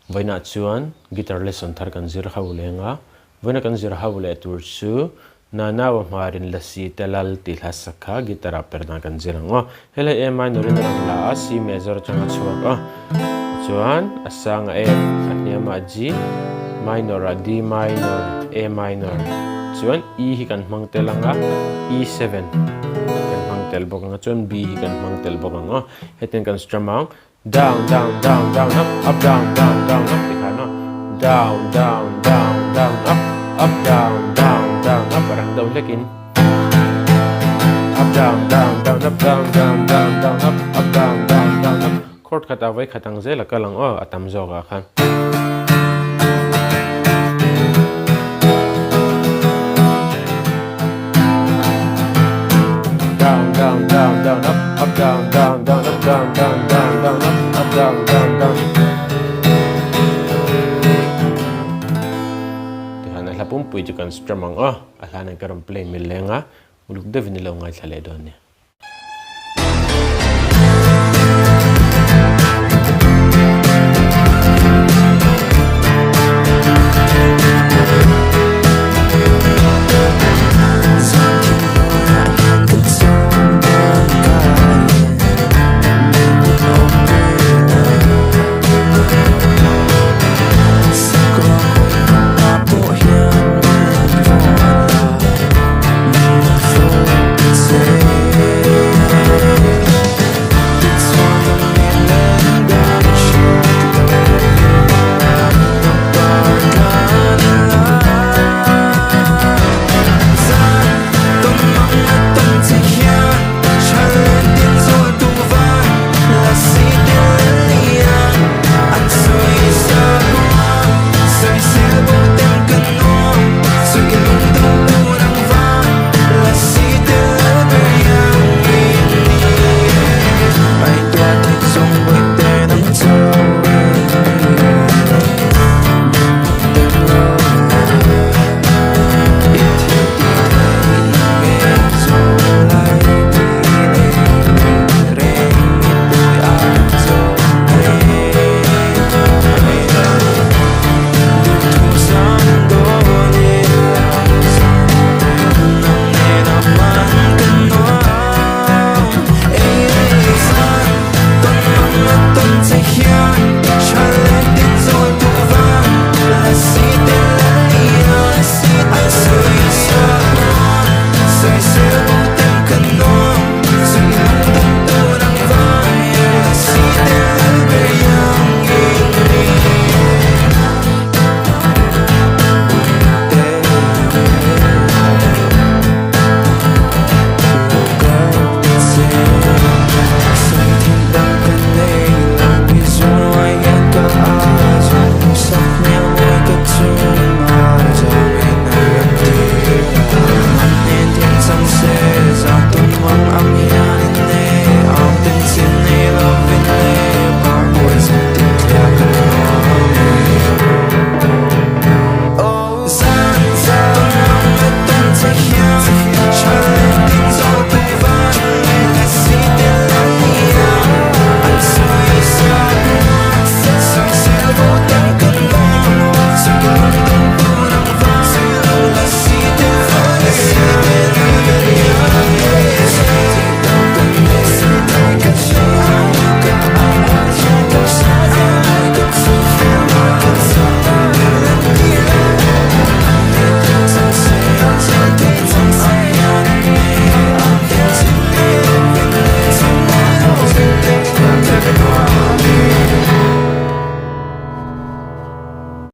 Voina chuan guitar lesson thar kan zir haulenga voina kan zir haule tur chu Nanaua Hmarin Lasi telal tilhasakha gitara Perhdan kan zirango hele A minor in la C major changa chuak chuan asanga F atniama G minor D minor A minor chuan E hi kan hmangtelanga E7 kan hmangtel bokanga chuan B hi kan hmangtel bokanga heten kan stramang down down down down up down down down up tikano down down down down up down down down up parang daw lekin up down down down up down down down down up down down down up chord khatawai khatang zela kalang atam zoga khan down down down down up down down down up down down down down up down down down tikhan la pum pui kan strum ang alhan karam play milenga muluk devin lo ngai thale don ne